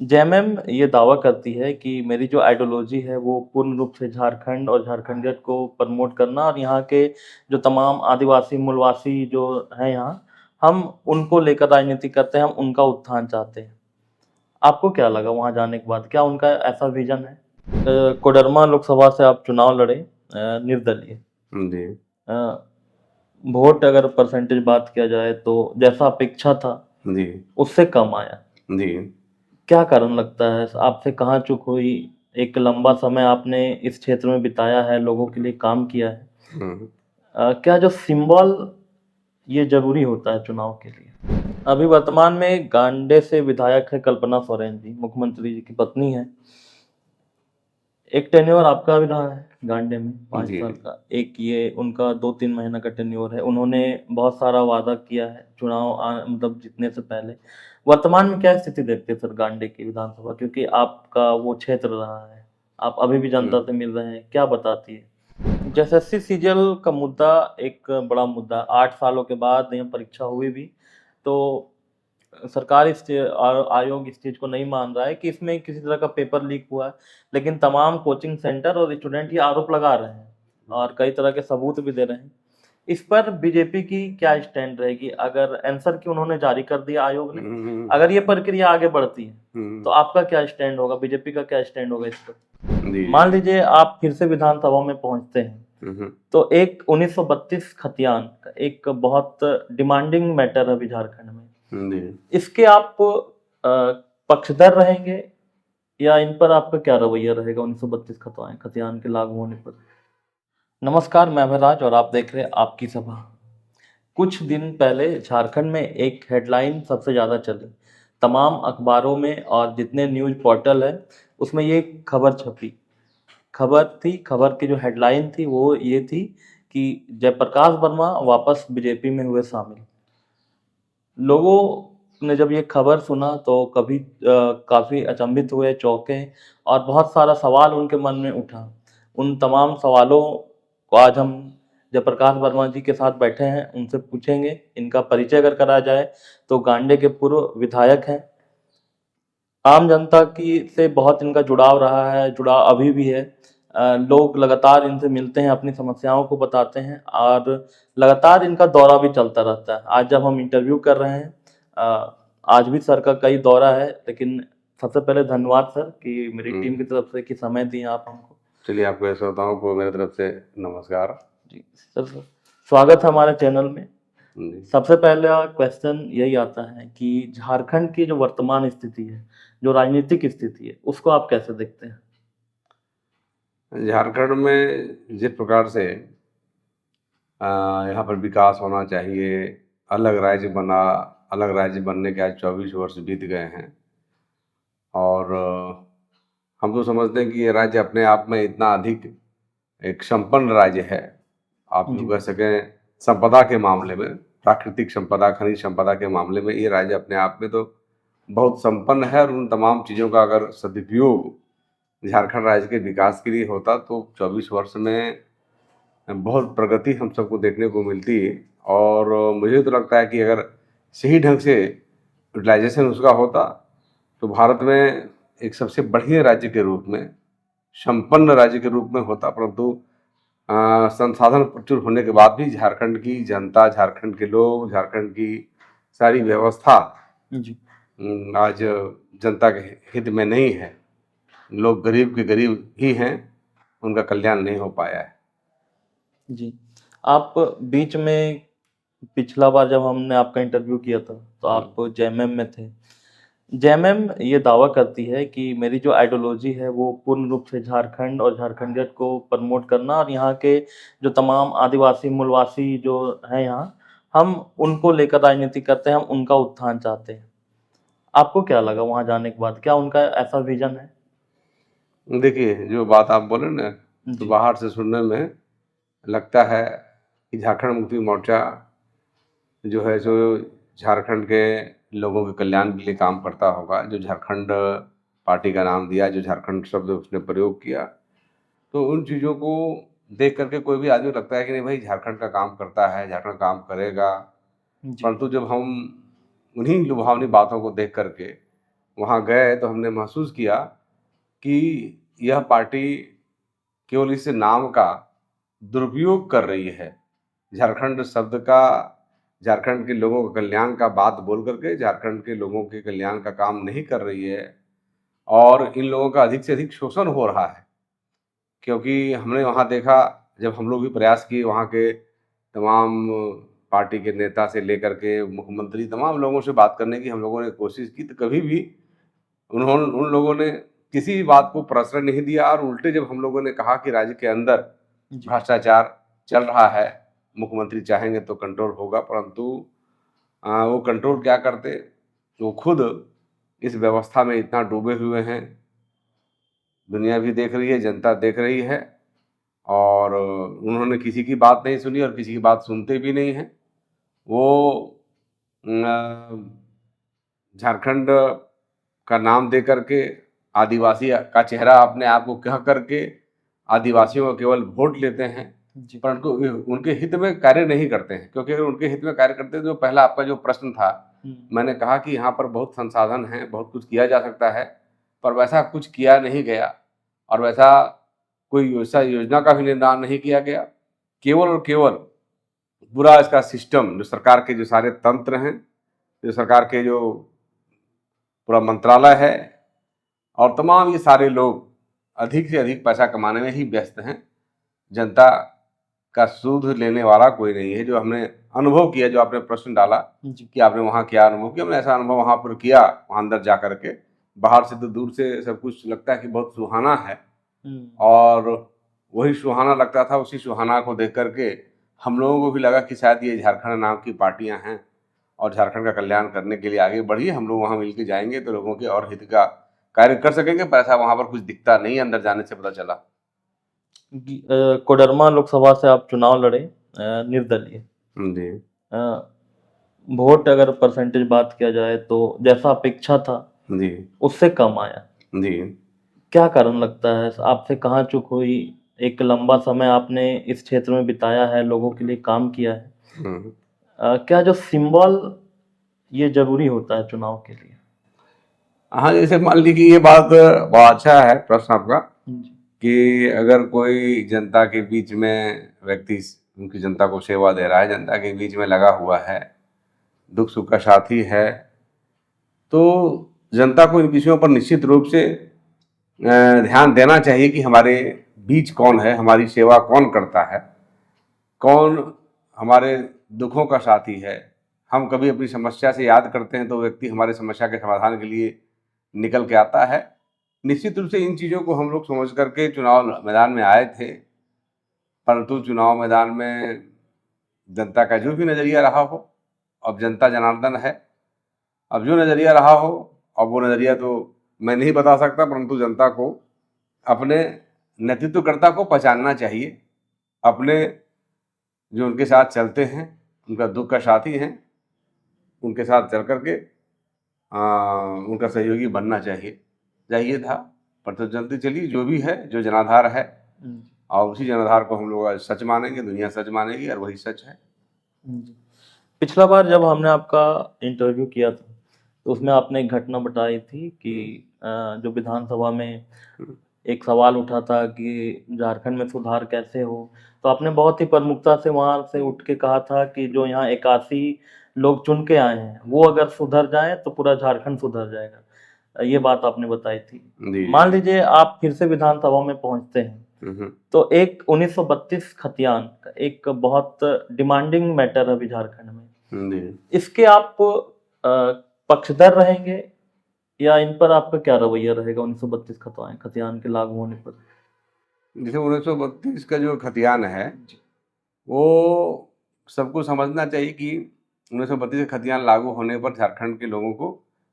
JMM ये दावा करती है कि मेरी जो आइडियोलॉजी है वो पूर्ण रूप से झारखंड और झारखंडियत को प्रमोट करना और यहाँ के जो तमाम आदिवासी मूलवासी जो हैं यहाँ, हम उनको लेकर राजनीति करते हैं, हम उनका उत्थान चाहते हैं। आपको क्या लगा वहाँ जाने के बाद? क्या उनका ऐसा विज़न है? कोडरमा लोकसभा से आप चुनाव लड़े निर्दलीय। जी। अ, वोट अगर परसेंटेज बात किया जाए तो जैसा अपेक्षा था, जी। उससे कम आया। जी। क्या कारण लगता है? आपसे कहाँ चूक हुई? एक लंबा समय आपने इस क्षेत्र में बिताया है, लोगों के लिए काम किया है। हुँ। क्या जो सिंबल ये ज़रूरी होता है चुनाव के लिए? अभी वर्तमान में गांडे से विधायक है कल्पना सोरेन जी, मुख्यमंत्री जी की पत्नी हैं। एक टेन्योर आपका भी रहा है गांडे में 5 जी। साल का। एक ये उनका 2-3 महीने का टेन्योर है। उन्होंने बहुत सारा वादा किया है चुनाव मतलब जीतने से पहले। वर्तमान में क्या स्थिति देखते हैं सर गांडे की विधानसभा? क्योंकि आपका वो क्षेत्र रहा है। आप अभी भी जनता हुँ। से मिल रहे हैं, क्या बताती है? जैसे सीजीएल का मुद्दा एक बड़ा मुद्दा, 8 सालों के बाद यहाँ परीक्षा हुई भी, तो सरकार आयोग इस चीज़ को नहीं मान रहा है कि इसमें किसी तरह का पेपर लीक हुआ है, लेकिन तमाम कोचिंग सेंटर और स्टूडेंट ये आरोप लगा रहे हैं और कई तरह के सबूत भी दे रहे हैं। इस पर बीजेपी की क्या स्टैंड रहेगी? अगर आंसर की उन्होंने जारी कर दिया आयोग ने, हुँ। अगर ये प्रक्रिया आगे बढ़ती है, तो हुँ। आपका क्या स्टैंड होगा? बीजेपी का क्या स्टैंड होगा इस पर? जी, मान जी। लीजिए आप फिर से विधानसभा में पहुँचते हैं, हुँ, हुँ। तो एक 1932 खतियान का एक बहुत डिमांडिंग मैटर है अभी झारखंड में। जी। इसके आप पक्षधर रहेंगे या इन पर आपका क्या रवैया रहेगा 1932 खतियान के लागू होने पर? नमस्कार, मैं अभयराज और आप देख रहे हैं आपकी सभा। कुछ दिन पहले झारखंड में एक हेडलाइन सबसे ज़्यादा चली। तमाम अखबारों में और जितने न्यूज़ पोर्टल है, उसमें ये खबर छपी। खबर की जो हेडलाइन थी वो ये थी कि जयप्रकाश वर्मा वापस बीजेपी में हुए शामिल। लोगों ने जब ये खबर सुना तो काफ़ी अचंभित हुए, चौंके और बहुत सारा सवाल उनके मन में उठा। उन तमाम सवालों को आज हम जयप्रकाश वर्मा जी के साथ बैठे हैं, उनसे पूछेंगे। इनका परिचय अगर करा जाए तो गांडे के पूर्व विधायक हैं। आम जनता की से बहुत इनका जुड़ाव रहा है, जुड़ाव अभी भी है। लोग लगातार इनसे मिलते हैं, अपनी समस्याओं को बताते हैं और लगातार इनका दौरा भी चलता रहता है। आज जब हम इंटरव्यू कर रहे हैं, आज भी सर का कई दौरा है, लेकिन सबसे पहले धन्यवाद सर कि मेरी हुँ। टीम की तरफ से कि समय दिए आप हमको। चलिए, आपके श्रोताओं को मेरी तरफ से नमस्कार। जी, सर स्वागत है हमारे चैनल में। जी। सबसे पहला क्वेश्चन यही आता है कि झारखंड की जो वर्तमान स्थिति है, जो राजनीतिक स्थिति है, उसको आप कैसे देखते हैं? झारखंड में जिस प्रकार से यहाँ पर विकास होना चाहिए, अलग राज्य बना, अलग राज्य बनने के आज 24 वर्ष बीत गए हैं और हम तो समझते हैं कि ये राज्य अपने आप में इतना अधिक एक संपन्न राज्य है। आप यूँ जी, कह सकें संपदा के मामले में, प्राकृतिक संपदा, खनिज संपदा के मामले में ये राज्य अपने आप में तो बहुत संपन्न है और उन तमाम चीज़ों का अगर सदुपयोग झारखंड राज्य के विकास के लिए होता तो 24 वर्ष में बहुत प्रगति हम सबको देखने को मिलती है और मुझे तो लगता है कि अगर सही ढंग से यूटिलाइजेशन उसका होता तो भारत में एक सबसे बढ़िया राज्य के रूप में, संपन्न राज्य के रूप में होता। परंतु संसाधन प्रचुर होने के बाद भी झारखंड की जनता, झारखंड के लोग, झारखंड की सारी व्यवस्था जी। आज जनता के हित में नहीं है। लोग गरीब के गरीब ही हैं, उनका कल्याण नहीं हो पाया है। जी। आप बीच में पिछला बार जब हमने आपका इंटरव्यू किया था, तो हुँ। आप जेएमएम में थे। जेएमएम ये दावा करती है कि मेरी जो आइडियोलॉजी है वो पूर्ण रूप से झारखंड और झारखंडियत को प्रमोट करना और यहाँ के जो तमाम आदिवासी मूलवासी जो हैं यहाँ, हम उनको लेकर राजनीति करते हैं, हम उनका उत्थान चाहते हैं। आपको क्या लगा वहाँ जाने के बाद? क्या उनका ऐसा विज़न है? देखिए, जो बात आप बोले ना, तो जी, बाहर से सुनने में लगता है कि झारखंड मुक्ति मोर्चा जो है सो झारखंड के लोगों के कल्याण के लिए काम करता होगा। जो झारखंड पार्टी का नाम दिया, जो झारखंड शब्द उसने प्रयोग किया, तो उन चीज़ों को देख कर के कोई भी आदमी लगता है कि नहीं भाई झारखंड का काम करता है, झारखंड काम करेगा। जी, परंतु जब हम उन्हीं लुभावनी बातों को देख कर के वहाँ गए तो हमने महसूस किया कि यह पार्टी केवल इस नाम का दुरुपयोग कर रही है। झारखंड शब्द का, झारखंड के लोगों के कल्याण का बात बोल करके झारखंड के लोगों के कल्याण का काम नहीं कर रही है, और इन लोगों का अधिक से अधिक शोषण हो रहा है। क्योंकि हमने वहाँ देखा, जब हम लोग भी प्रयास किए, वहाँ के तमाम पार्टी के नेता से लेकर के मुख्यमंत्री तमाम लोगों से बात करने की हम लोगों ने कोशिश की, तो कभी भी उन लोगों ने किसी भी बात को प्रश्रय नहीं दिया। और उल्टे जब हम लोगों ने कहा कि राज्य के अंदर जी। भ्रष्टाचार चल रहा है, मुख्यमंत्री चाहेंगे तो कंट्रोल होगा, परंतु वो कंट्रोल क्या करते, वो खुद इस व्यवस्था में इतना डूबे हुए हैं, दुनिया भी देख रही है, जनता देख रही है, और उन्होंने किसी की बात नहीं सुनी और किसी की बात सुनते भी नहीं हैं। वो झारखंड का नाम दे करके आदिवासी का चेहरा अपने आप को कह करके आदिवासियों को केवल वोट लेते हैं, जी। परंतु उनके हित में कार्य नहीं करते हैं। क्योंकि अगर उनके हित में कार्य करते, तो पहला आपका जो प्रश्न था, मैंने कहा कि यहाँ पर बहुत संसाधन हैं, बहुत कुछ किया जा सकता है, पर वैसा कुछ किया नहीं गया, और वैसा कोई वैसा योजना का भी निर्माण नहीं किया गया। केवल और केवल पूरा इसका सिस्टम, जो सरकार के जो सारे तंत्र हैं, जो सरकार के जो पूरा मंत्रालय है, और तमाम ये सारे लोग अधिक से अधिक पैसा कमाने में ही व्यस्त हैं। जनता का सूद लेने वाला कोई नहीं है। जो हमने अनुभव किया, जो आपने प्रश्न डाला कि आपने वहाँ क्या अनुभव किया, हमने ऐसा अनुभव वहाँ पर किया, वहाँ अंदर जा करके। बाहर से तो दूर से सब कुछ लगता है कि बहुत सुहाना है, और वही सुहाना लगता था। उसी सुहाना को देख करके हम लोगों को भी लगा कि शायद ये झारखंड नाम की पार्टियां हैं, और झारखंड का कल्याण करने के लिए आगे बढ़िए, हम लोग वहाँ मिलकर जाएंगे तो लोगों के और हित का कार्य कर सकेंगे। पर ऐसा वहाँ पर कुछ दिखता नहीं, अंदर जाने से पता चला। कोडरमा लोकसभा से आप चुनाव लड़े, निर्दलीय। जी वोट अगर परसेंटेज बात किया जाए तो जैसा अपेक्षा था जी उससे कम आया। जी। क्या कारण लगता है, आपसे कहाँ चूक हुई? एक लंबा समय आपने इस क्षेत्र में बिताया है, लोगों के लिए काम किया है। क्या जो सिंबल ये जरूरी होता है चुनाव के लिए? हाँ, जैसे मान लीजिए, ये बात बहुत अच्छा है प्रश्न आपका, कि अगर कोई जनता के बीच में व्यक्ति उनकी जनता को सेवा दे रहा है, जनता के बीच में लगा हुआ है, दुख सुख का साथी है, तो जनता को इन विषयों पर निश्चित रूप से ध्यान देना चाहिए कि हमारे बीच कौन है, हमारी सेवा कौन करता है, कौन हमारे दुखों का साथी है। हम कभी अपनी समस्या से याद करते हैं तो व्यक्ति हमारे समस्या के समाधान के लिए निकल के आता है। निश्चित रूप से इन चीज़ों को हम लोग समझ करके चुनाव मैदान में आए थे, परंतु चुनाव मैदान में जनता का जो भी नज़रिया रहा हो, अब जनता जनार्दन है, अब जो नज़रिया रहा हो, अब वो नज़रिया तो मैं नहीं बता सकता, परंतु जनता को अपने नेतृत्वकर्ता को पहचानना चाहिए। अपने जो उनके साथ चलते हैं, उनका दुख का साथी हैं, उनके साथ चल करके उनका सहयोगी बनना चाहिए था। पर तो जल्दी चलिए, जो भी है, जो जनाधार है, और उसी जनाधार को हम लोग आज सच मानेंगे, दुनिया सच मानेगी, और वही सच है। पिछला बार जब हमने आपका इंटरव्यू किया था तो उसमें आपने एक घटना बताई थी कि जो विधानसभा में एक सवाल उठा था कि झारखंड में सुधार कैसे हो, तो आपने बहुत ही प्रमुखता से वहां से उठ के कहा था कि जो यहाँ 81 लोग चुन के आए हैं वो अगर सुधर जाए तो पूरा झारखंड सुधर जाएगा। ये बात आपने बताई थी। मान लीजिए आप फिर से विधानसभा में पहुंचते हैं तो एक 1932 खतियान एक बहुत डिमांडिंग मैटर है अभी झारखंड में, इसके आप पक्षधर रहेंगे या इन पर आपका क्या रवैया रहेगा 1932 खतियान के लागू होने पर? जैसे 1932 का जो खतियान है, वो सबको समझना चाहिए कि 1932 का खतियान लागू होने पर झारखंड के लोगों को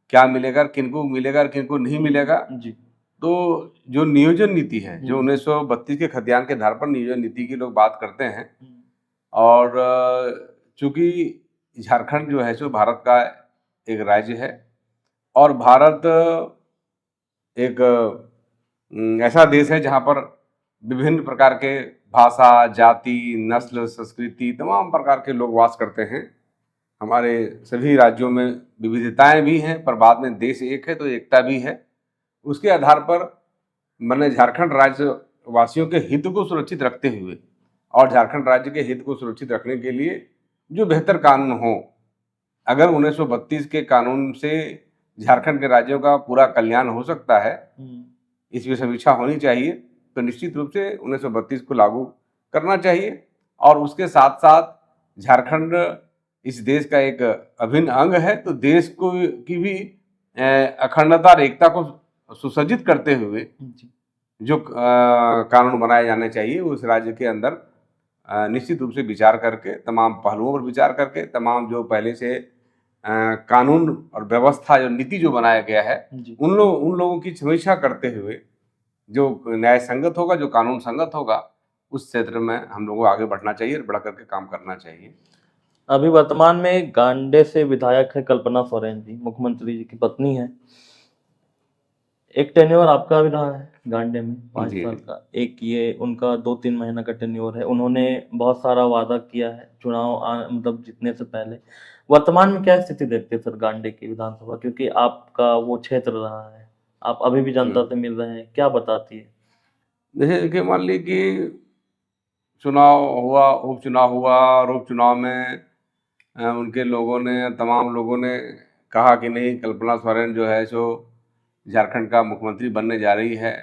क्या मिलेगा, किनको मिलेगा और किनको नहीं मिलेगा। तो जो नियोजन नीति है, जो 1932 के खतियान के आधार पर नियोजन नीति की लोग बात करते हैं, और चूंकि झारखंड जो है सो भारत का एक राज्य है, और भारत एक ऐसा देश है जहाँ पर विभिन्न प्रकार के भाषा, जाति, नस्ल, संस्कृति, तमाम प्रकार के लोग वास करते हैं। हमारे सभी राज्यों में विविधताएं भी हैं, पर बाद में देश एक है तो एकता भी है। उसके आधार पर मैंने झारखंड राज्य वासियों के हित को सुरक्षित रखते हुए और झारखंड राज्य के हित को सुरक्षित रखने के लिए जो बेहतर कानून हो, अगर 1932 के कानून से झारखंड के राज्यों का पूरा कल्याण हो सकता है, इसमें समीक्षा होनी चाहिए, तो निश्चित रूप से 1932 को लागू करना चाहिए। और उसके साथ साथ झारखंड इस देश का एक अभिन्न अंग है, तो देश को की भी अखंडता और एकता को सुसज्जित करते हुए जो कानून बनाए जाने चाहिए उस राज्य के अंदर निश्चित रूप से विचार करके, तमाम पहलुओं पर विचार करके, तमाम जो पहले से कानून और व्यवस्था जो नीति जो बनाया गया है उन लोगों की समीक्षा करते हुए जो न्याय संगत होगा, जो कानून संगत होगा, उस क्षेत्र में हम लोगों को आगे बढ़ना चाहिए और बढ़ करके काम करना चाहिए। अभी वर्तमान में गांडे से विधायक है कल्पना सोरेन जी, मुख्यमंत्री जी की पत्नी है। एक टेन्योर आपका भी रहा है गांडे में 5 साल का, एक ये उनका 2-3 महीना का टेन्योर है। उन्होंने बहुत सारा वादा किया है चुनाव मतलब जीतने से पहले। वर्तमान में क्या स्थिति देखते हैं सर गांडे की विधानसभा, क्योंकि आपका वो क्षेत्र रहा है, आप अभी भी जनता से मिल रहे हैं, क्या बताती है? जैसे कि मान ली कि चुनाव हुआ, उपचुनाव हुआ, और उपचुनाव में उनके लोगों ने, तमाम लोगों ने कहा कि नहीं, कल्पना सोरेन जो है सो झारखंड का मुख्यमंत्री बनने जा रही है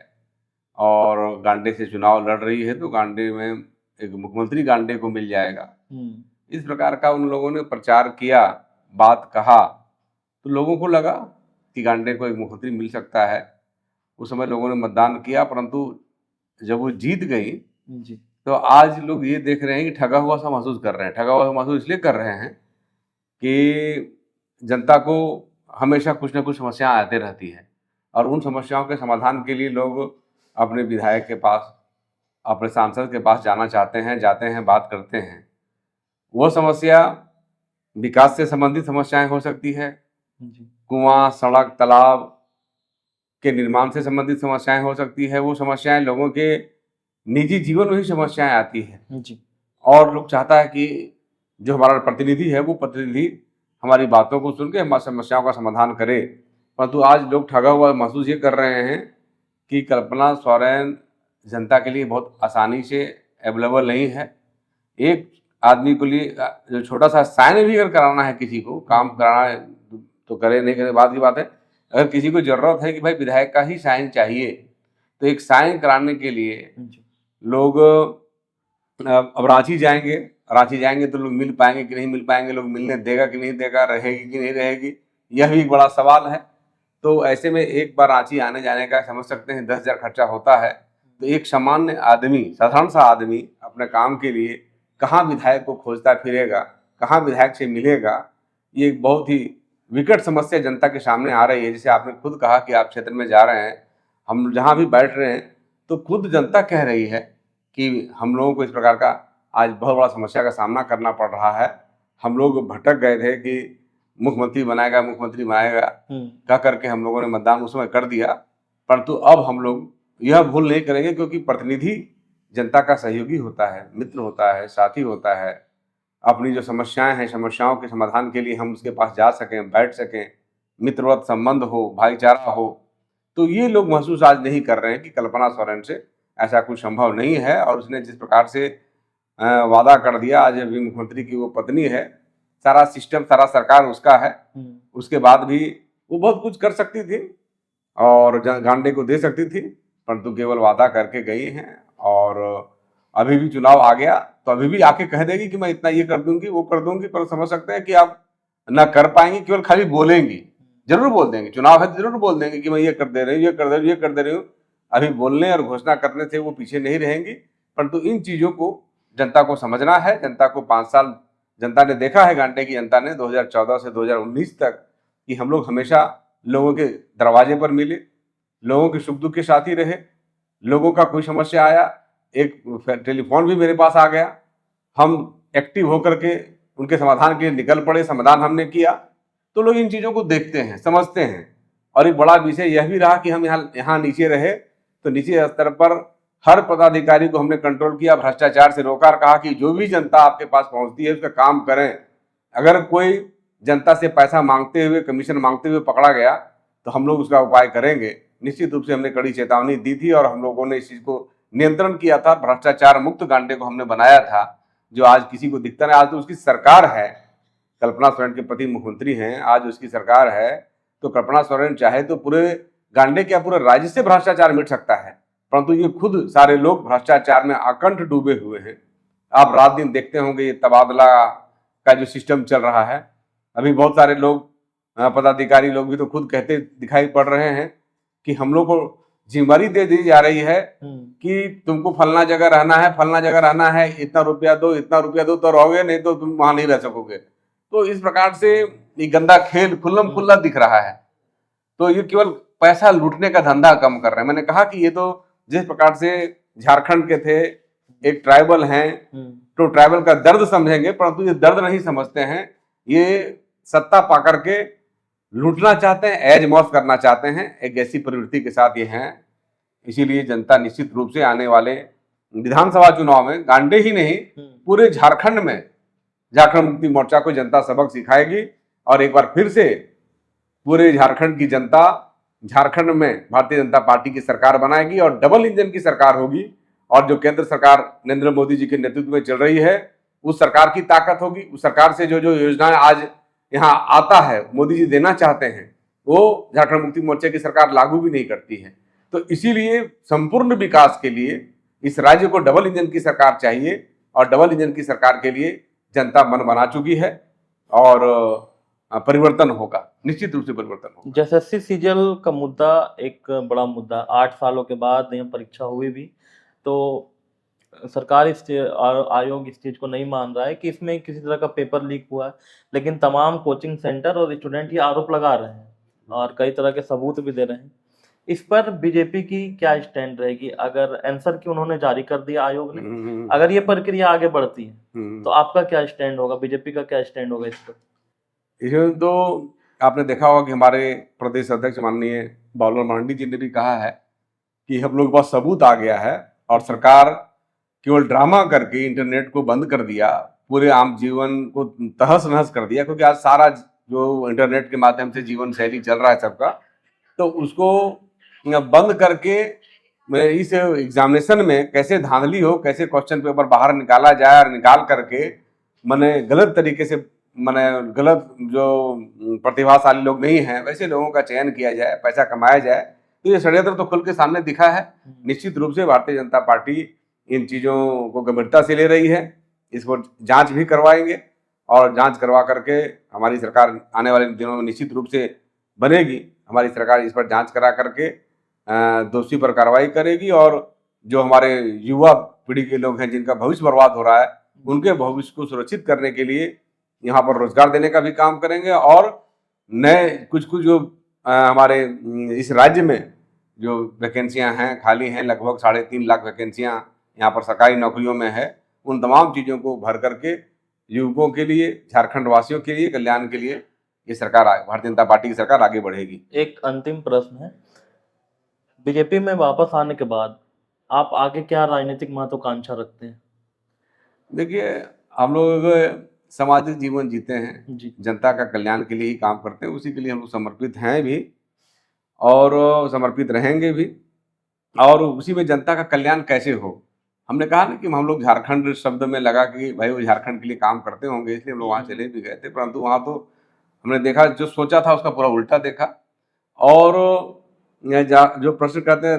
और गांडे से चुनाव लड़ रही है, तो गांडे में एक मुख्यमंत्री गांडे को मिल जाएगा। इस प्रकार का उन लोगों ने प्रचार किया, बात कहा, तो लोगों को लगा कि गांडे को एक मुख्यमंत्री मिल सकता है। उस समय लोगों ने मतदान किया, परंतु जब वो जीत गई तो आज लोग ये देख रहे हैं कि ठगा हुआ सा महसूस कर रहे हैं। ठगा हुआ महसूस इसलिए कर रहे हैं कि जनता को हमेशा कुछ ना कुछ समस्याएं आती रहती है और उन समस्याओं के समाधान के लिए लोग अपने विधायक के पास, अपने सांसद के पास जाना चाहते हैं, जाते हैं, बात करते हैं। वो समस्या विकास से संबंधित समस्याएं हो सकती है, कुआं, सड़क, तालाब के निर्माण से संबंधित समस्याएं हो सकती है, वो समस्याएं लोगों के निजी जीवन में ही समस्याएं आती है और लोग चाहता है कि जो हमारा प्रतिनिधि है वो प्रतिनिधि हमारी बातों को सुन के हमारी समस्याओं का समाधान करे। परंतु आज लोग ठगा हुआ महसूस ये कर रहे हैं कि कल्पना सोरेन जनता के लिए बहुत आसानी से अवेलेबल नहीं है। एक आदमी के लिए जो छोटा सा साइन भी अगर कराना है, किसी को काम कराना है तो करे, नहीं करे बात की बात है। अगर किसी को जरूरत है कि भाई विधायक का ही साइन चाहिए, तो एक साइन कराने के लिए लोग अब रांची जाएंगे तो लोग मिल पाएंगे कि नहीं मिल पाएंगे, लोग मिलने देगा कि नहीं देगा, रहेगी कि नहीं रहेगी, यह भी एक बड़ा सवाल है। तो ऐसे में एक बार रांची आने जाने का समझ सकते हैं 10,000 खर्चा होता है। तो एक सामान्य आदमी, साधारण सा आदमी अपने काम के लिए कहाँ विधायक को खोजता फिरेगा, कहाँ विधायक से मिलेगा, ये एक बहुत ही विकट समस्या जनता के सामने आ रही है। जैसे आपने खुद कहा कि आप क्षेत्र में जा रहे हैं, हम जहाँ भी बैठ रहे हैं तो खुद जनता कह रही है कि हम लोगों को इस प्रकार का आज बहुत बड़ा समस्या का सामना करना पड़ रहा है। हम लोग भटक गए थे कि मुख्यमंत्री बनाएगा कह करके हम लोगों ने मतदान उस समय कर दिया, परंतु अब हम लोग यह भूल नहीं करेंगे, क्योंकि प्रतिनिधि जनता का सहयोगी होता है, मित्र होता है, साथी होता है। अपनी जो समस्याएं हैं, समस्याओं के समाधान के लिए हम उसके पास जा सकें, बैठ सकें, मित्रवत संबंध हो, भाईचारा हो। तो ये लोग महसूस आज नहीं कर रहे हैं कि कल्पना सोरेन से ऐसा कुछ संभव नहीं है। और उसने जिस प्रकार से वादा कर दिया, आज अभी मुख्यमंत्री की वो पत्नी है, सारा सिस्टम, सारा सरकार उसका है, उसके बाद भी वो बहुत कुछ कर सकती थी और गांडे को दे सकती थी, परंतु केवल वादा करके गई हैं। और अभी भी चुनाव आ गया तो अभी भी आके कह देगी कि मैं इतना ये कर दूंगी, वो कर दूंगी, पर समझ सकते हैं कि आप ना कर पाएंगी, केवल खाली बोलेंगी। जरूर बोल देंगे, चुनाव है तो जरूर बोल देंगे कि मैं ये कर दे रही हूँ, ये कर दे रही हूँ, ये कर दे रही हूँ। अभी बोलने और घोषणा करने से वो पीछे नहीं रहेंगी, परंतु इन चीजों को जनता को समझना है। जनता को 5 साल जनता ने देखा है, गांडे की जनता ने 2014 से 2019 तक, कि हम लोग हमेशा लोगों के दरवाजे पर मिले, लोगों के सुख दुख के साथ ही रहे। लोगों का कोई समस्या आया, एक टेलीफोन भी मेरे पास आ गया, हम एक्टिव होकर के उनके समाधान के लिए निकल पड़े, समाधान हमने किया। तो लोग इन चीज़ों को देखते हैं, समझते हैं। और एक बड़ा विषय यह भी रहा कि हम यहाँ नीचे रहे, तो नीचे स्तर पर हर पदाधिकारी को हमने कंट्रोल किया, भ्रष्टाचार से रोका और कहा कि जो भी जनता आपके पास पहुंचती है उसका काम करें, अगर कोई जनता से पैसा मांगते हुए, कमीशन मांगते हुए पकड़ा गया तो हम लोग उसका उपाय करेंगे। निश्चित रूप से हमने कड़ी चेतावनी दी थी और हम लोगों ने इस चीज को नियंत्रण किया था। भ्रष्टाचार मुक्त गांडे को हमने बनाया था, जो आज किसी को दिखता नहीं। आज तो उसकी सरकार है, कल्पना सोरेन के पति मुख्यमंत्री हैं, आज उसकी सरकार है, तो कल्पना सोरेन चाहे तो पूरे गांडे क्या पूरे राज्य से भ्रष्टाचार मिट सकता है, परंतु ये खुद सारे लोग भ्रष्टाचार में अकंठ डूबे हुए हैं। आप रात दिन देखते होंगे ये तबादला का जो सिस्टम चल रहा है। अभी बहुत सारे लोग पदाधिकारी लोग भी तो खुद कहते दिखाई पड़ रहे हैं कि हम लोग को जिम्मेदारी दे दी जा रही है कि तुमको फलना जगह रहना है, फलना जगह रहना है, इतना रुपया दो तो रहोगे, नहीं तो तुम वहां नहीं रह सकोगे। तो इस प्रकार से ये गंदा खेल खुल्लम खुल्ला दिख रहा है। तो ये केवल पैसा लूटने का धंधा कम कर रहे हैं। मैंने कहा कि ये तो जिस प्रकार से झारखंड के थे, एक ट्राइबल हैं तो ट्राइबल का दर्द समझेंगे, परंतु ये दर्द नहीं समझते हैं। ये सत्ता पा करके लूटना चाहते हैं, ऐज मौज करना चाहते हैं, एक ऐसी प्रवृत्ति के साथ ये हैं। इसीलिए जनता निश्चित रूप से आने वाले विधानसभा चुनाव में गांडे ही नहीं पूरे झारखंड में झारखंड मुक्ति मोर्चा को जनता सबक सिखाएगी और एक बार फिर से पूरे झारखंड की जनता झारखंड में भारतीय जनता पार्टी की सरकार बनाएगी और डबल इंजन की सरकार होगी। और जो केंद्र सरकार नरेंद्र मोदी जी के नेतृत्व में चल रही है, उस सरकार की ताकत होगी। उस सरकार से जो जो योजनाएं आज यहाँ आता है, मोदी जी देना चाहते हैं, वो झारखंड मुक्ति मोर्चे की सरकार लागू भी नहीं करती है। तो इसीलिए संपूर्ण विकास के लिए इस राज्य को डबल इंजन की सरकार चाहिए और डबल इंजन की सरकार के लिए जनता मन बना चुकी है और परिवर्तन होगा, निश्चित रूप से परिवर्तन होगा। जैसे एसएससी सीजीएल का मुद्दा एक बड़ा मुद्दा, 8 सालों के बाद यह परीक्षा हुई भी, तो सरकार आयोग इस चीज को नहीं मान रहा है कि इसमें किसी तरह का पेपर लीक हुआ है, लेकिन तमाम कोचिंग सेंटर और स्टूडेंट ये आरोप लगा रहे हैं और कई तरह के सबूत भी दे रहे हैं। इस पर बीजेपी की क्या स्टैंड रहेगी? अगर आंसर की उन्होंने जारी कर दिया आयोग ने, अगर ये प्रक्रिया आगे बढ़ती है तो आपका क्या स्टैंड होगा, बीजेपी का क्या स्टैंड होगा इस पर? इसमें तो आपने देखा होगा कि हमारे प्रदेश अध्यक्ष माननीय बाबूलाल मरांडी जी ने भी कहा है कि हम लोग के पास सबूत आ गया है और सरकार केवल ड्रामा करके इंटरनेट को बंद कर दिया, पूरे आम जीवन को तहस नहस कर दिया। क्योंकि आज सारा जो इंटरनेट के माध्यम से जीवन शैली चल रहा है सबका, तो उसको बंद करके इस एग्जामिनेशन में कैसे धांधली हो, कैसे क्वेश्चन पेपर बाहर निकाला जाए और निकाल करके मैंने गलत तरीके से गलत जो प्रतिभाशाली लोग नहीं हैं वैसे लोगों का चयन किया जाए, पैसा कमाया जाए। तो ये षड्यंत्र तो खुल के सामने दिखा है। निश्चित रूप से भारतीय जनता पार्टी इन चीज़ों को गंभीरता से ले रही है, इसको जांच भी करवाएंगे और जांच करवा करके हमारी सरकार आने वाले दिनों में निश्चित रूप से बनेगी। हमारी सरकार इस पर जांच करा करके दोषी पर कार्रवाई करेगी और जो हमारे युवा पीढ़ी के लोग हैं जिनका भविष्य बर्बाद हो रहा है, उनके भविष्य को सुरक्षित करने के लिए यहाँ पर रोजगार देने का भी काम करेंगे और नए कुछ जो हमारे इस राज्य में जो वैकेंसियां हैं खाली हैं, लगभग 3.5 लाख वैकेंसियां यहाँ पर सरकारी नौकरियों में है, उन तमाम चीज़ों को भर करके युवकों के लिए, झारखंड वासियों के लिए, कल्याण के लिए ये सरकार भारतीय जनता पार्टी की सरकार आगे बढ़ेगी। एक अंतिम प्रश्न है, बीजेपी में वापस आने के बाद आप आगे क्या राजनीतिक महत्वाकांक्षा रखते हैं? देखिए, हम लोग सामाजिक जीवन जीते हैं, जी। जनता का कल्याण के लिए ही काम करते हैं, उसी के लिए हम लोग समर्पित हैं भी और समर्पित रहेंगे भी। और उसी में जनता का कल्याण कैसे हो, हमने कहा ना कि हम लोग झारखंड शब्द में लगा कि भाई वो झारखंड के लिए काम करते होंगे, इसलिए हम लोग वहाँ चले भी गए थे। परंतु वहाँ तो हमने देखा, जो सोचा था उसका पूरा उल्टा देखा। और जो प्रश्न करते हैं,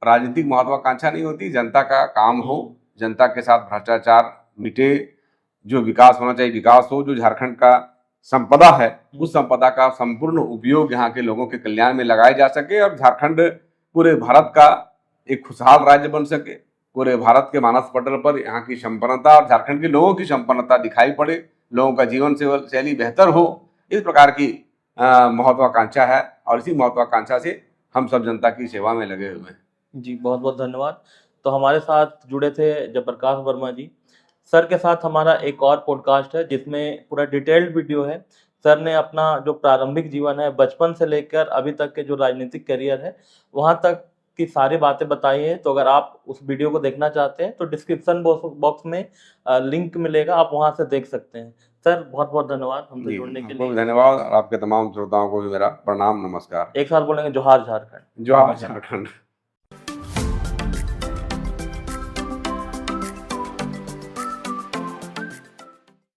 राजनीतिक महत्वाकांक्षा नहीं होती, जनता का काम हो, जनता के साथ भ्रष्टाचार मिटे, जो विकास होना चाहिए विकास हो, जो झारखंड का संपदा है उस संपदा का संपूर्ण उपयोग यहाँ के लोगों के कल्याण में लगाया जा सके और झारखंड पूरे भारत का एक खुशहाल राज्य बन सके। पूरे भारत के मानस पटल पर यहाँ की संपन्नता और झारखंड के लोगों की संपन्नता दिखाई पड़े, लोगों का जीवन शैली बेहतर हो, इस प्रकार की महत्वाकांक्षा है और इसी महत्वाकांक्षा से हम सब जनता की सेवा में लगे हुए हैं। जी, बहुत बहुत धन्यवाद। तो हमारे साथ जुड़े थे जयप्रकाश वर्मा जी। सर के साथ हमारा एक और पॉडकास्ट है जिसमें पूरा डिटेल्ड वीडियो है। सर ने अपना जो प्रारंभिक जीवन है, बचपन से लेकर अभी तक के जो राजनीतिक करियर है, वहाँ तक की सारी बातें बताई है। तो अगर आप उस वीडियो को देखना चाहते हैं तो डिस्क्रिप्शन बॉक्स में लिंक मिलेगा, आप वहाँ से देख सकते हैं। सर बहुत बहुत धन्यवाद हमसे जी जुड़ने के आपको भी लिए। धन्यवाद और आपके तमाम श्रोताओं को भी मेरा प्रणाम नमस्कार। एक साथ बोलेंगे जोहार झारखंड। जोहार झारखंड।